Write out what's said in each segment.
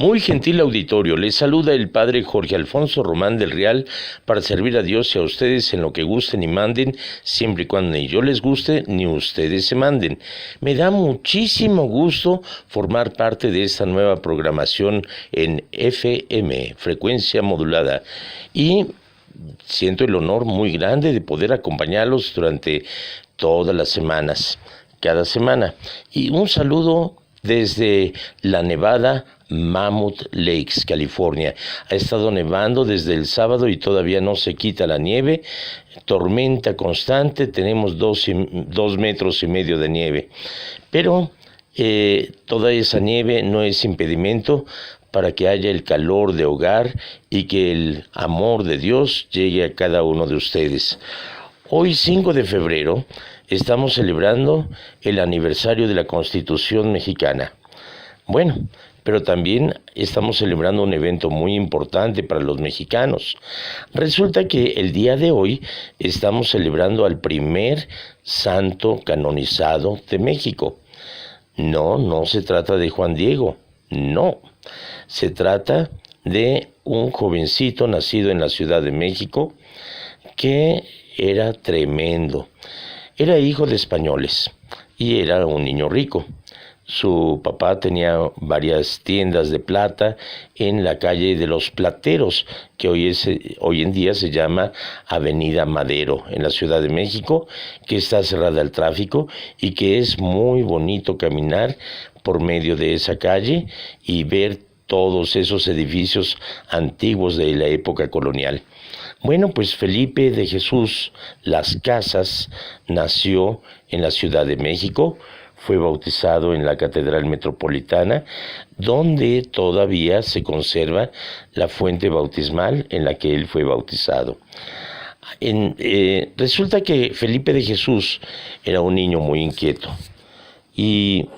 Muy gentil auditorio, les saluda el padre Jorge Alfonso Román del Real para servir a Dios y a ustedes en lo que gusten y manden, siempre y cuando ni yo les guste ni ustedes se manden. Me da muchísimo gusto formar parte de esta nueva programación en FM, frecuencia modulada, y siento el honor muy grande de poder acompañarlos durante todas las semanas, cada semana. Y un saludo desde la nevada Mammoth Lakes, California. Ha estado nevando desde el sábado y todavía no se quita la nieve. Tormenta constante, tenemos 2,5 metros de nieve. Pero toda esa nieve no es impedimento para que haya el calor de hogar y que el amor de Dios llegue a cada uno de ustedes. Hoy, 5 de febrero, estamos celebrando el aniversario de la Constitución mexicana. Bueno, pero también estamos celebrando un evento muy importante para los mexicanos. Resulta que el día de hoy estamos celebrando al primer santo canonizado de México. No se trata de Juan Diego, no. Se trata de un jovencito nacido en la Ciudad de México que era tremendo. Era hijo de españoles y era un niño rico. Su papá tenía varias tiendas de plata en la calle de los Plateros, que hoy en día se llama Avenida Madero, en la Ciudad de México, que está cerrada al tráfico y que es muy bonito caminar por medio de esa calle y ver todos esos edificios antiguos de la época colonial. Bueno, pues Felipe de Jesús Las Casas nació en la Ciudad de México. Fue bautizado en la Catedral Metropolitana, donde todavía se conserva la fuente bautismal en la que él fue bautizado. Resulta que Felipe de Jesús era un niño muy inquieto y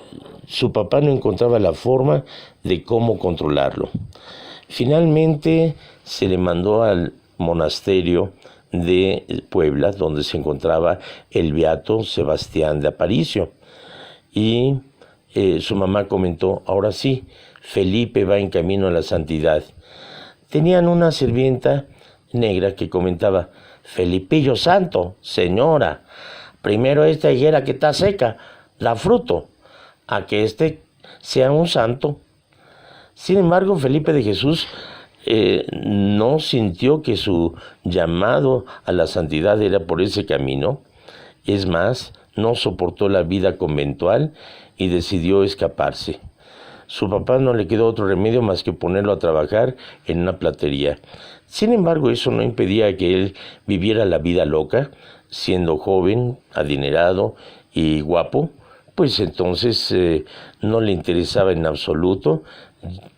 su papá no encontraba la forma de cómo controlarlo. Finalmente se le mandó al monasterio de Puebla, donde se encontraba el beato Sebastián de Aparicio. Y su mamá comentó, ahora sí, Felipe va en camino a la santidad. Tenían una sirvienta negra que comentaba, Felipillo santo, señora, primero esta higuera que está seca, da fruto, a que sea un santo. Sin embargo, Felipe de Jesús no sintió que su llamado a la santidad era por ese camino. Es más, no soportó la vida conventual y decidió escaparse. Su papá no le quedó otro remedio más que ponerlo a trabajar en una platería. Sin embargo, eso no impedía que él viviera la vida loca, siendo joven, adinerado y guapo, pues entonces no le interesaba en absoluto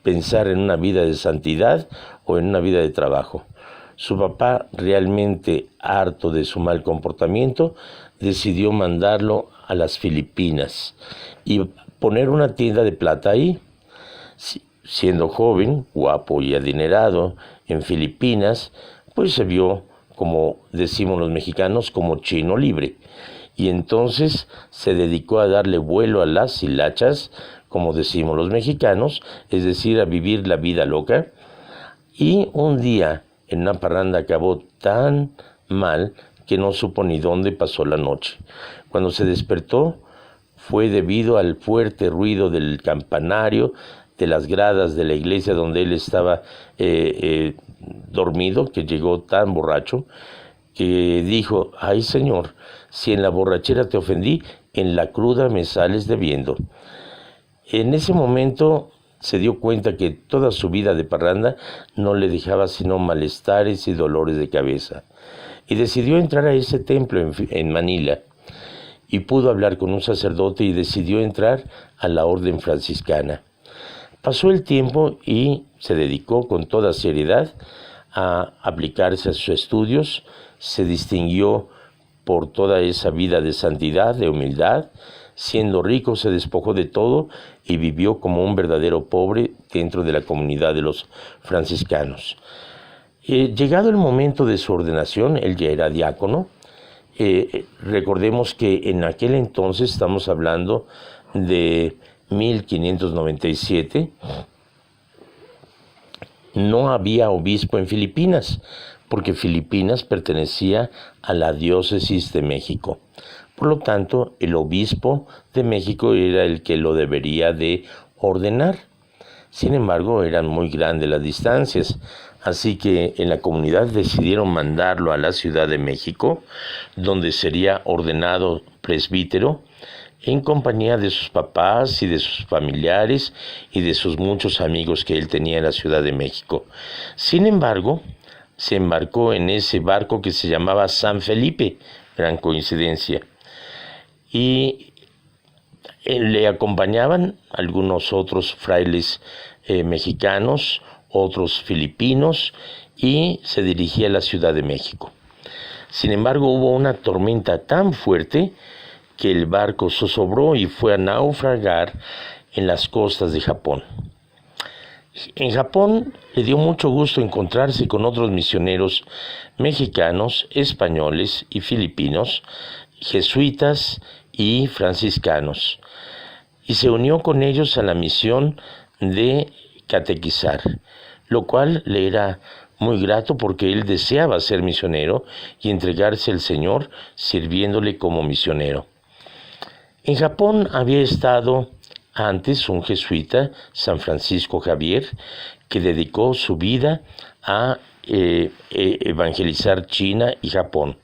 pensar en una vida de santidad o en una vida de trabajo. Su papá, realmente harto de su mal comportamiento, decidió mandarlo a las Filipinas y poner una tienda de plata ahí. Siendo joven, guapo y adinerado en Filipinas, pues se vio, como decimos los mexicanos, como chino libre. Y entonces se dedicó a darle vuelo a las hilachas, como decimos los mexicanos, es decir, a vivir la vida loca. Y un día en una parranda acabó tan mal que no supo ni dónde pasó la noche. Cuando se despertó fue debido al fuerte ruido del campanario de las gradas de la iglesia donde él estaba dormido, que llegó tan borracho que dijo, ay Señor, si en la borrachera te ofendí, en la cruda me sales debiendo. En ese momento se dio cuenta que toda su vida de parranda no le dejaba sino malestares y dolores de cabeza. Y decidió entrar a ese templo en Manila. Y pudo hablar con un sacerdote y decidió entrar a la orden franciscana. Pasó el tiempo y se dedicó con toda seriedad a aplicarse a sus estudios. Se distinguió por toda esa vida de santidad, de humildad. Siendo rico se despojó de todo y vivió como un verdadero pobre dentro de la comunidad de los franciscanos. Llegado el momento de su ordenación, él ya era diácono. Recordemos que en aquel entonces, estamos hablando de 1597, no había obispo en Filipinas, porque Filipinas pertenecía a la diócesis de México. Por lo tanto, el obispo de México era el que lo debería de ordenar. Sin embargo, eran muy grandes las distancias, así que en la comunidad decidieron mandarlo a la Ciudad de México, donde sería ordenado presbítero, en compañía de sus papás y de sus familiares y de sus muchos amigos que él tenía en la Ciudad de México. Sin embargo, se embarcó en ese barco que se llamaba San Felipe, gran coincidencia, y le acompañaban algunos otros frailes mexicanos, otros filipinos, y se dirigía a la Ciudad de México. Sin embargo, hubo una tormenta tan fuerte que el barco zozobró y fue a naufragar en las costas de Japón. En Japón le dio mucho gusto encontrarse con otros misioneros mexicanos, españoles y filipinos, jesuitas y franciscanos, y se unió con ellos a la misión de catequizar, lo cual le era muy grato porque él deseaba ser misionero y entregarse al Señor sirviéndole como misionero. En Japón había estado antes un jesuita, San Francisco Javier, que dedicó su vida a evangelizar China y Japón.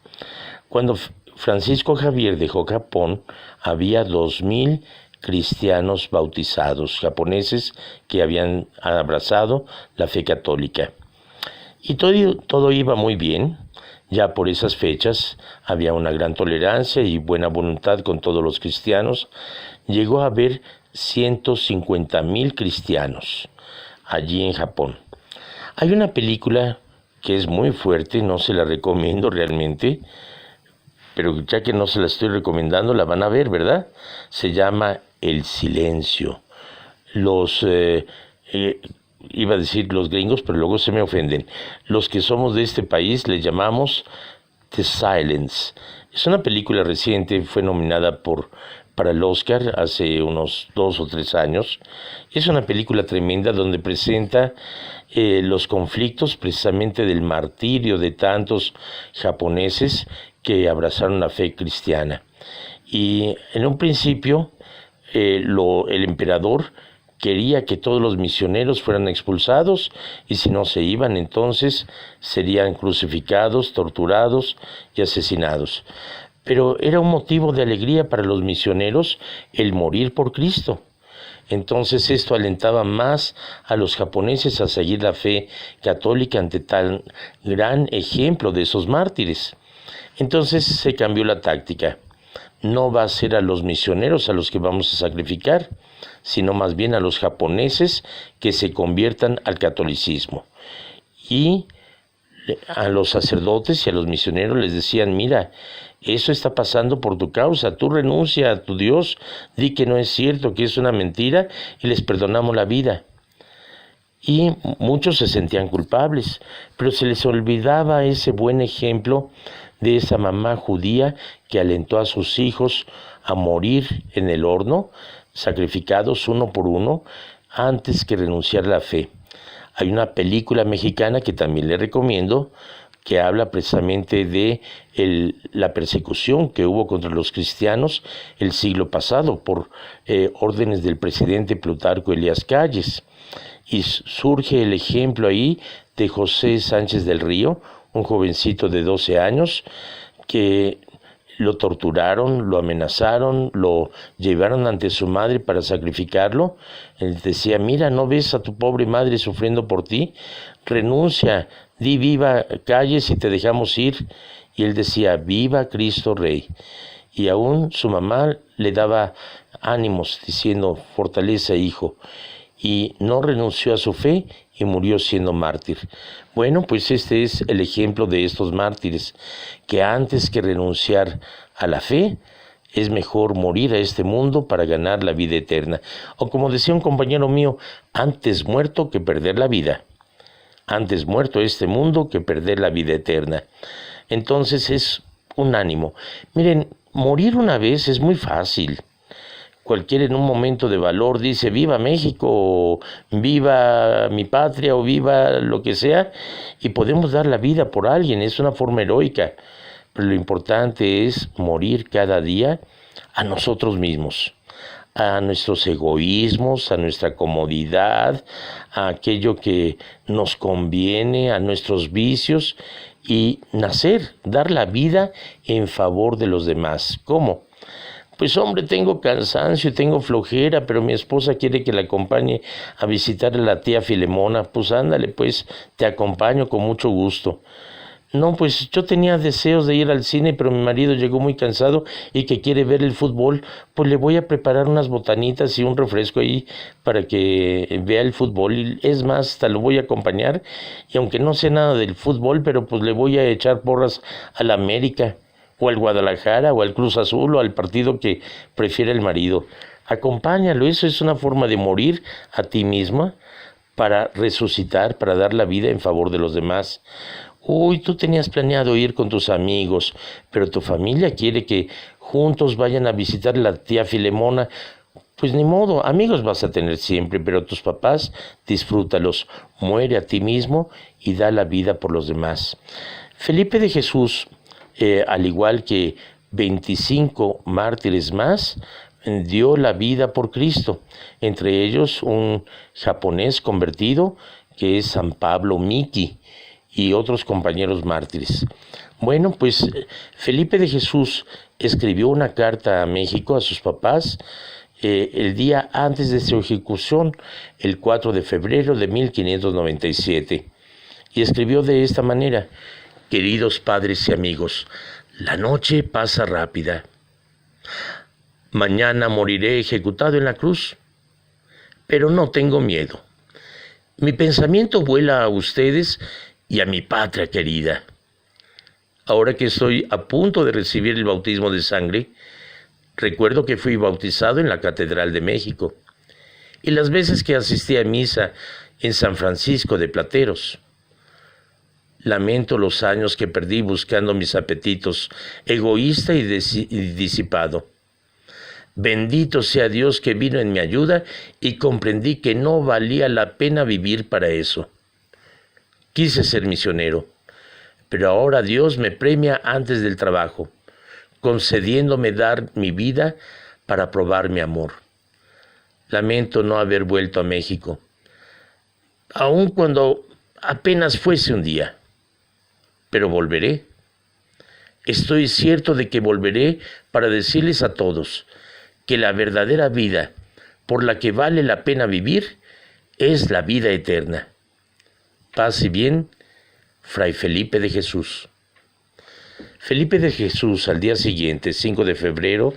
Cuando Francisco Javier dejó Japón, había 2,000 cristianos bautizados, japoneses que habían abrazado la fe católica. Y todo iba muy bien. Ya por esas fechas había una gran tolerancia y buena voluntad con todos los cristianos. Llegó a haber 150,000 cristianos allí en Japón. Hay una película que es muy fuerte, no se la recomiendo realmente, pero ya que no se la estoy recomendando, la van a ver, ¿verdad? Se llama El Silencio. Iba a decir los gringos, pero luego se me ofenden. Los que somos de este país le llamamos The Silence. Es una película reciente, fue nominada para el Oscar hace unos 2 o 3 años. Es una película tremenda donde presenta los conflictos precisamente del martirio de tantos japoneses que abrazaron la fe cristiana. Y en un principio el emperador quería que todos los misioneros fueran expulsados y si no se iban entonces serían crucificados, torturados y asesinados. Pero era un motivo de alegría para los misioneros el morir por Cristo. Entonces esto alentaba más a los japoneses a seguir la fe católica ante tan gran ejemplo de esos mártires. Entonces se cambió la táctica. No va a ser a los misioneros a los que vamos a sacrificar, sino más bien a los japoneses que se conviertan al catolicismo. Y a los sacerdotes y a los misioneros les decían, mira, eso está pasando por tu causa, tú renuncia a tu Dios, di que no es cierto, que es una mentira y les perdonamos la vida. Y muchos se sentían culpables, pero se les olvidaba ese buen ejemplo de esa mamá judía que alentó a sus hijos a morir en el horno, sacrificados uno por uno, antes que renunciar a la fe. Hay una película mexicana que también le recomiendo, que habla precisamente de la persecución que hubo contra los cristianos el siglo pasado por órdenes del presidente Plutarco Elías Calles. Y surge el ejemplo ahí de José Sánchez del Río, un jovencito de 12 años que lo torturaron, lo amenazaron, lo llevaron ante su madre para sacrificarlo. Él decía, mira, ¿no ves a tu pobre madre sufriendo por ti? Renuncia, di viva Calles y te dejamos ir. Y él decía, viva Cristo Rey. Y aún su mamá le daba ánimos diciendo, fortaleza, hijo. Y no renunció a su fe y murió siendo mártir. Bueno, pues este es el ejemplo de estos mártires, que antes que renunciar a la fe, es mejor morir a este mundo para ganar la vida eterna. O como decía un compañero mío, antes muerto que perder la vida. Antes muerto a este mundo que perder la vida eterna. Entonces es un ánimo. Miren, morir una vez es muy fácil. Cualquiera en un momento de valor dice viva México, o viva mi patria, o viva lo que sea, y podemos dar la vida por alguien, es una forma heroica, pero lo importante es morir cada día a nosotros mismos, a nuestros egoísmos, a nuestra comodidad, a aquello que nos conviene, a nuestros vicios, y nacer, dar la vida en favor de los demás. ¿Cómo? Pues hombre, tengo cansancio, tengo flojera, pero mi esposa quiere que la acompañe a visitar a la tía Filemona. Pues ándale, pues te acompaño con mucho gusto. No, pues yo tenía deseos de ir al cine, pero mi marido llegó muy cansado y que quiere ver el fútbol. Pues le voy a preparar unas botanitas y un refresco ahí para que vea el fútbol. Y es más, hasta lo voy a acompañar. Y aunque no sé nada del fútbol, pero pues le voy a echar porras a la América, o al Guadalajara, o al Cruz Azul, o al partido que prefiere el marido. Acompáñalo, eso es una forma de morir a ti misma para resucitar, para dar la vida en favor de los demás. Uy, tú tenías planeado ir con tus amigos, pero tu familia quiere que juntos vayan a visitar a la tía Filemona. Pues ni modo, amigos vas a tener siempre, pero tus papás, disfrútalos, muere a ti mismo y da la vida por los demás. Felipe de Jesús, al igual que 25 mártires más, dio la vida por Cristo, entre ellos un japonés convertido que es San Pablo Miki, y otros compañeros mártires. Bueno, pues Felipe de Jesús escribió una carta a México, a sus papás, el día antes de su ejecución, el 4 de febrero de 1597. Y escribió de esta manera: queridos padres y amigos, la noche pasa rápida. Mañana moriré ejecutado en la cruz, pero no tengo miedo. Mi pensamiento vuela a ustedes y a mi patria querida. Ahora que estoy a punto de recibir el bautismo de sangre, recuerdo que fui bautizado en la Catedral de México y las veces que asistí a misa en San Francisco de Plateros. Lamento los años que perdí buscando mis apetitos, egoísta y disipado. Bendito sea Dios que vino en mi ayuda y comprendí que no valía la pena vivir para eso. Quise ser misionero, pero ahora Dios me premia antes del trabajo, concediéndome dar mi vida para probar mi amor. Lamento no haber vuelto a México, aun cuando apenas fuese un día, pero volveré. Estoy cierto de que volveré para decirles a todos que la verdadera vida por la que vale la pena vivir es la vida eterna. Paz y bien, Fray Felipe de Jesús. Felipe de Jesús, al día siguiente, 5 de febrero,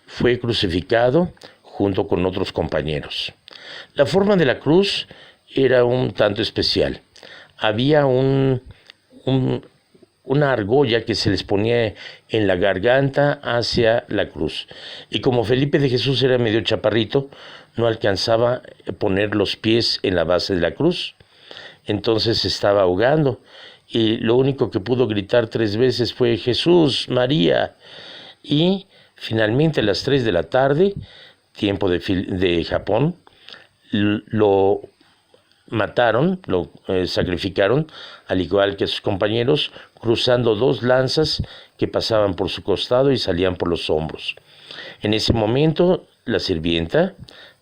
fue crucificado junto con otros compañeros. La forma de la cruz era un tanto especial. Había una argolla que se les ponía en la garganta hacia la cruz. Y como Felipe de Jesús era medio chaparrito, no alcanzaba a poner los pies en la base de la cruz. Entonces se estaba ahogando y lo único que pudo gritar 3 veces fue Jesús, María. Y finalmente a las 3 de la tarde, tiempo de Japón, lo mataron, lo sacrificaron, al igual que sus compañeros, cruzando 2 lanzas que pasaban por su costado y salían por los hombros. En ese momento la sirvienta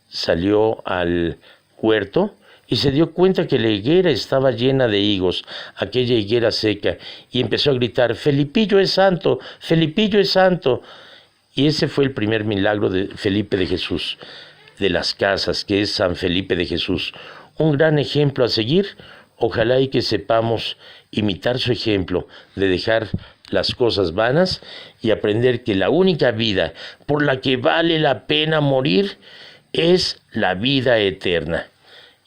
salió al huerto y se dio cuenta que la higuera estaba llena de higos, aquella higuera seca, y empezó a gritar, Felipillo es santo, Felipillo es santo. Y ese fue el primer milagro de Felipe de Jesús, de las casas, que es San Felipe de Jesús. Un gran ejemplo a seguir, ojalá y que sepamos imitar su ejemplo de dejar las cosas vanas y aprender que la única vida por la que vale la pena morir es la vida eterna.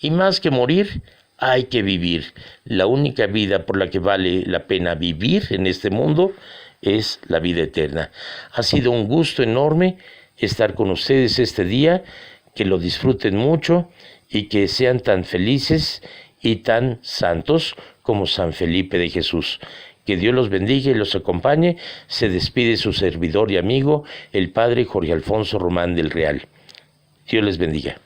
Y más que morir, hay que vivir. La única vida por la que vale la pena vivir en este mundo es la vida eterna. Ha sido un gusto enorme estar con ustedes este día, que lo disfruten mucho y que sean tan felices y tan santos como San Felipe de Jesús. Que Dios los bendiga y los acompañe. Se despide su servidor y amigo, el padre Jorge Alfonso Román del Real. Dios les bendiga.